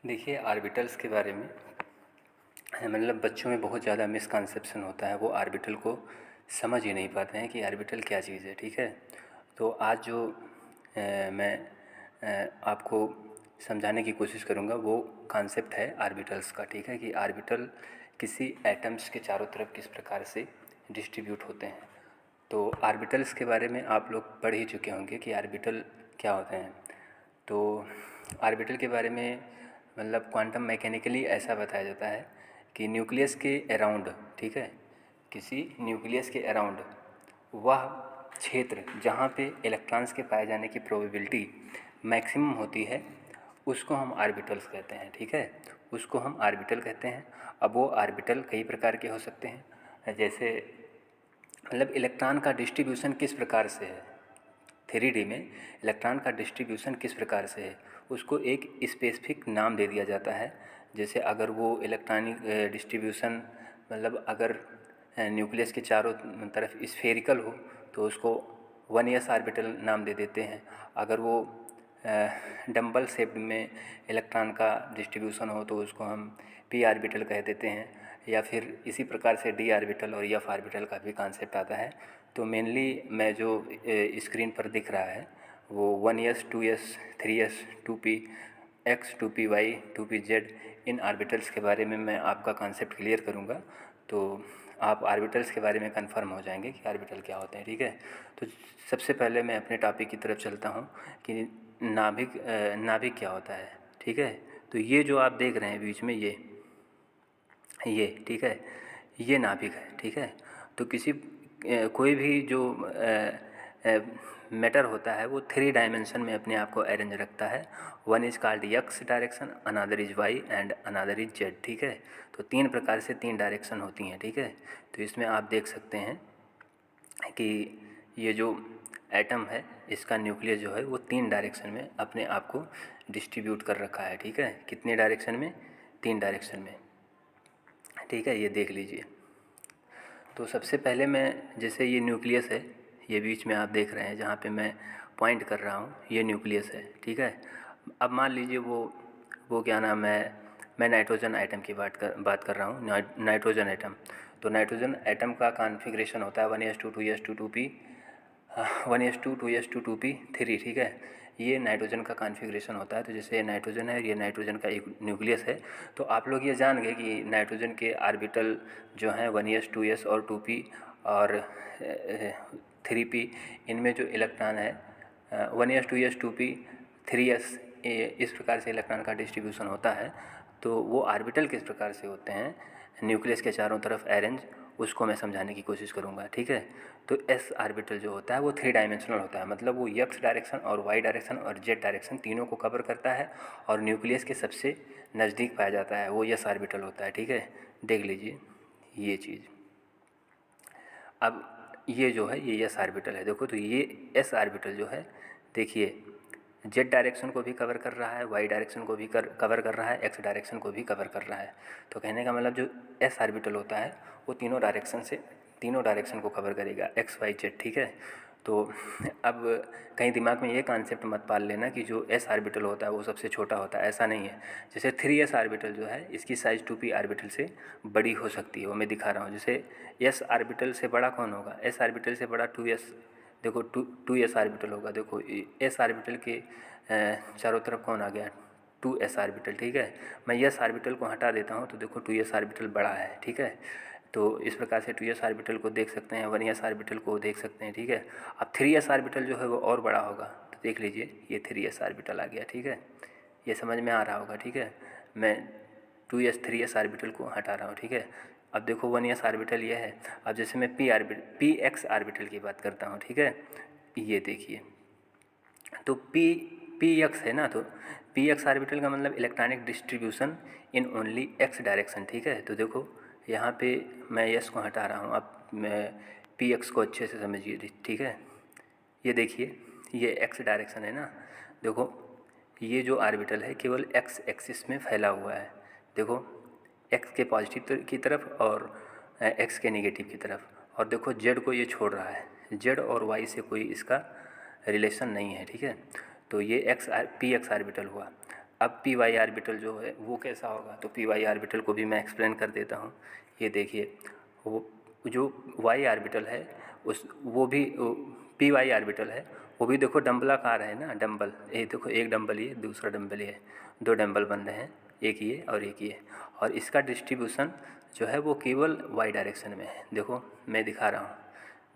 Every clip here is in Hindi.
देखिए ऑर्बिटल्स के बारे में मतलब बच्चों में बहुत ज़्यादा मिसकंसेप्शन होता है। वो ऑर्बिटल को समझ ही नहीं पाते हैं कि ऑर्बिटल क्या चीज़ है। ठीक है, तो आज जो मैं आपको समझाने की कोशिश करूँगा वो कॉन्सेप्ट है ऑर्बिटल्स का। ठीक है, कि ऑर्बिटल किसी एटम्स के चारों तरफ किस प्रकार से डिस्ट्रीब्यूट होते हैं। तो ऑर्बिटल्स के बारे में आप लोग पढ़ ही चुके होंगे कि ऑर्बिटल क्या होते हैं। तो ऑर्बिटल के बारे में मतलब क्वांटम मैकेनिकली ऐसा बताया जाता है कि न्यूक्लियस के अराउंड, ठीक है, किसी न्यूक्लियस के अराउंड वह क्षेत्र जहाँ पे इलेक्ट्रॉन्स के पाए जाने की प्रोबेबिलिटी मैक्सिमम होती है उसको हम ऑर्बिटल्स कहते हैं। ठीक है, उसको हम ऑर्बिटल कहते हैं। अब वो ऑर्बिटल कई प्रकार के हो सकते हैं, जैसे मतलब इलेक्ट्रॉन का डिस्ट्रीब्यूशन किस प्रकार से है, 3D में इलेक्ट्रॉन का डिस्ट्रीब्यूशन किस प्रकार से है उसको एक स्पेसिफिक नाम दे दिया जाता है। जैसे अगर वो इलेक्ट्रॉनिक डिस्ट्रीब्यूशन मतलब अगर न्यूक्लियस के चारों तरफ स्फेरिकल हो तो उसको 1s ऑर्बिटल नाम दे देते हैं। अगर वो डम्बल शेप में इलेक्ट्रॉन का डिस्ट्रीब्यूशन हो तो उसको हम p ऑर्बिटल कह देते हैं। या फिर इसी प्रकार से d ऑर्बिटल और f ऑर्बिटल का भी कॉन्सेप्ट आता है। तो मेनली मैं जो स्क्रीन पर दिख रहा है वो 1s 2s 3s 2p x 2p y 2p z इन ऑर्बिटल्स के बारे में मैं आपका कॉन्सेप्ट क्लियर करूँगा तो आप ऑर्बिटल्स के बारे में कंफर्म हो जाएंगे कि ऑर्बिटल क्या होते हैं। ठीक है, तो सबसे पहले मैं अपने टॉपिक की तरफ चलता हूँ कि नाभिक क्या होता है। ठीक है, तो ये जो आप देख रहे हैं बीच में ये ठीक है, ये नाभिक है। ठीक है, तो कोई भी जो मैटर होता है वो 3 डायमेंशन में अपने आप को अरेंज रखता है। One is called X direction, another is Y and another is Z. ठीक है, तो 3 प्रकार से 3 डायरेक्शन होती हैं। ठीक है, तो इसमें आप देख सकते हैं कि ये जो एटम है इसका न्यूक्लियस जो है वो 3 डायरेक्शन में अपने आप को डिस्ट्रीब्यूट कर रखा है। ठीक है, कितने डायरेक्शन में? 3 डायरेक्शन में। ठीक है, ये देख लीजिए। तो सबसे पहले मैं, जैसे ये न्यूक्लियस है, ये बीच में आप देख रहे हैं जहाँ पे मैं पॉइंट कर रहा हूँ, ये न्यूक्लियस है। ठीक है, अब मान लीजिए वो क्या नाम है, मैं नाइट्रोजन एटम की बात कर रहा हूँ, नाइट्रोजन एटम। तो नाइट्रोजन एटम का कॉन्फ़िगरेशन होता है 1s2 2s2 2p 1s2 2s2 2p 3। ठीक है, ये नाइट्रोजन का कॉन्फ़िगरेशन होता है। तो जैसे ये नाइट्रोजन है, ये नाइट्रोजन का एक न्यूक्लियस है। तो आप लोग ये जान गए कि नाइट्रोजन के ऑर्बिटल जो हैं 1s 2s और 2p और 3p, इनमें जो इलेक्ट्रॉन है 1s 2s 2p 3s, इस प्रकार से इलेक्ट्रॉन का डिस्ट्रीब्यूशन होता है। तो वो ऑर्बिटल किस प्रकार से होते हैं न्यूक्लियस के चारों तरफ अरेंज, उसको मैं समझाने की कोशिश करूँगा। ठीक है, तो एस ऑर्बिटल जो होता है वो 3 डायमेंशनल होता है, मतलब वो एक्स डायरेक्शन और वाई डायरेक्शन और जेड डायरेक्शन तीनों को कवर करता है और न्यूक्लियस के सबसे नज़दीक पाया जाता है, वो एस ऑर्बिटल होता है। ठीक है, देख लीजिए ये चीज़। अब ये जो है ये एस ऑर्बिटल है, देखो तो ये एस ऑर्बिटल जो है, देखिए जेड डायरेक्शन को भी कवर कर रहा है, वाई डायरेक्शन को भी कवर कर रहा है, एक्स डायरेक्शन को भी कवर कर रहा है। तो कहने का मतलब जो एस ऑर्बिटल होता है वो तीनों डायरेक्शन को कवर करेगा, एक्स वाई जेड। ठीक है, तो अब कहीं दिमाग में ये कॉन्सेप्ट मत पाल लेना कि जो एस ऑर्बिटल होता है वो सबसे छोटा होता है, ऐसा नहीं है। जैसे 3s ऑर्बिटल जो है इसकी साइज़ 2p ऑर्बिटल से बड़ी हो सकती है, वो मैं दिखा रहा हूँ। जैसे एस ऑर्बिटल से बड़ा कौन होगा? एस ऑर्बिटल से बड़ा 2s, देखो 2s ऑर्बिटल होगा। देखो एस ऑर्बिटल के चारों तरफ कौन आ गया? 2s orbital. ठीक है, मैं एस ऑर्बिटल को हटा देता हूँ तो देखो 2s ऑर्बिटल बड़ा है। ठीक है, तो इस प्रकार से 2s ऑर्बिटल को देख सकते हैं, 1s ऑर्बिटल को देख सकते हैं। ठीक है, अब 3s ऑर्बिटल जो है वो और बड़ा होगा, तो देख लीजिए ये 3s ऑर्बिटल आ गया। ठीक है, ये समझ में आ रहा होगा। ठीक है, मैं 2s 3s ऑर्बिटल को हटा रहा हूँ। ठीक है, अब देखो 1s ऑर्बिटल ये है। अब जैसे मैं पी एक्स ऑर्बिटल की बात करता हूँ। ठीक है, ये देखिए, तो पी एक्स है ना, तो पी एक्स ऑर्बिटल का मतलब electronic distribution in only x direction. ठीक है, तो देखो यहाँ पे मैं एस को हटा रहा हूँ, अब मैं पी एक्स को अच्छे से समझिए। ठीक है, ये देखिए ये एक्स डायरेक्शन है ना, देखो ये जो ऑर्बिटल है केवल एक्स एक्सिस में फैला हुआ है। देखो एक्स के पॉजिटिव की तरफ और एक्स के नेगेटिव की तरफ, और देखो जेड को ये छोड़ रहा है, जेड और वाई से कोई इसका रिलेशन नहीं है। ठीक है, तो ये पी एक्स ऑर्बिटल हुआ। अब पी वाई ऑर्बिटल जो है वो कैसा होगा, तो पी वाई ऑर्बिटल को भी मैं एक्सप्लेन कर देता हूँ। ये देखिए, वो जो वाई ऑर्बिटल है उस वो भी पी वाई ऑर्बिटल है, वो भी देखो डम्बलाकार है ना, डंबल, ये देखो एक डंबल ये, दूसरा डंबल ये, दो डंबल बन रहे हैं, एक ये और एक ये, और इसका डिस्ट्रीब्यूशन जो है वो केवल वाई डायरेक्शन में है। देखो मैं दिखा रहा हूँ,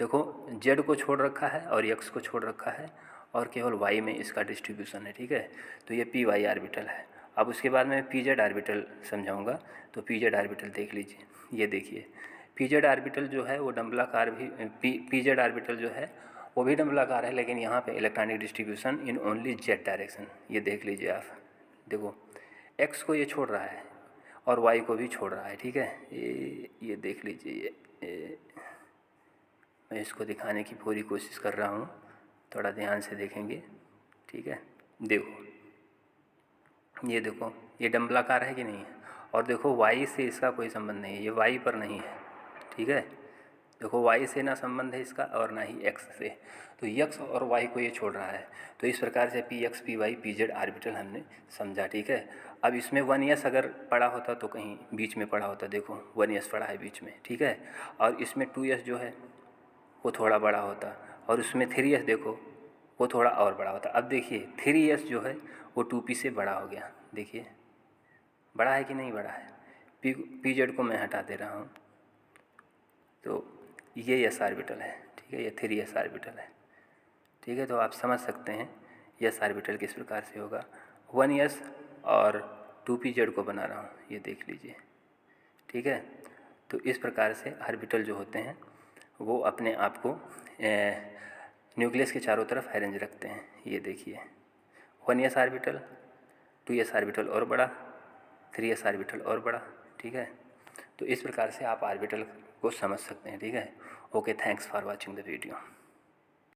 देखो जेड को छोड़ रखा है और एक्स को छोड़ रखा है और केवल वाई में इसका डिस्ट्रीब्यूशन है, ठीक है। तो ये पी वाई ऑर्बिटल है। अब उसके बाद मैं पी जेड ऑर्बिटल समझाऊंगा, तो पी जेड ऑर्बिटल देख लीजिए। ये देखिए, पी जेड ऑर्बिटल जो है वो डम्बलाकार भी, पी जेड ऑर्बिटल जो है वो भी डम्बलाकार है, लेकिन यहाँ पे electronic distribution in only Z direction. ये देख लीजिए आप, देखो एक्स को ये छोड़ रहा है और वाई को भी छोड़ रहा है, ठीक है। ये देख लीजिए, मैं इसको दिखाने की पूरी कोशिश कर रहा हूँ, थोड़ा ध्यान से देखेंगे, ठीक है। देखो ये देखो, ये डम्बलाकार है कि नहीं है, और देखो वाई से इसका कोई संबंध नहीं है, ये वाई पर नहीं है, ठीक है। देखो वाई से ना संबंध है इसका और ना ही एक्स से, तो एक्स और वाई को ये छोड़ रहा है। तो इस प्रकार से p x p y p z orbital हमने समझा, ठीक है। अब इसमें 1s अगर पड़ा होता तो कहीं बीच में पड़ा होता, देखो 1s पड़ा है बीच में, ठीक है। और इसमें 2s जो है वो थोड़ा बड़ा होता, और उसमें 3s देखो वो थोड़ा और बड़ा होता। अब देखिए 3s जो है वो 2p से बड़ा हो गया, देखिए बड़ा है कि नहीं बड़ा है। पी जेड को मैं हटा दे रहा हूँ, तो ये एस ऑर्बिटल है, ठीक है, ये 3s ऑर्बिटल है, ठीक है। तो आप समझ सकते हैं एस ऑर्बिटल किस प्रकार से होगा। 1s और 2p जेड को बना रहा हूँ, ये देख लीजिए, ठीक है। तो इस प्रकार से ऑर्बिटल जो होते हैं वो अपने आप को न्यूक्लियस के चारों तरफ अरेंज रखते हैं। ये देखिए 1s ऑर्बिटल, 2s ऑर्बिटल और बड़ा, 3s ऑर्बिटल और बड़ा, ठीक है। तो इस प्रकार से आप ऑर्बिटल को समझ सकते हैं, ठीक है। Okay, thanks for watching the video.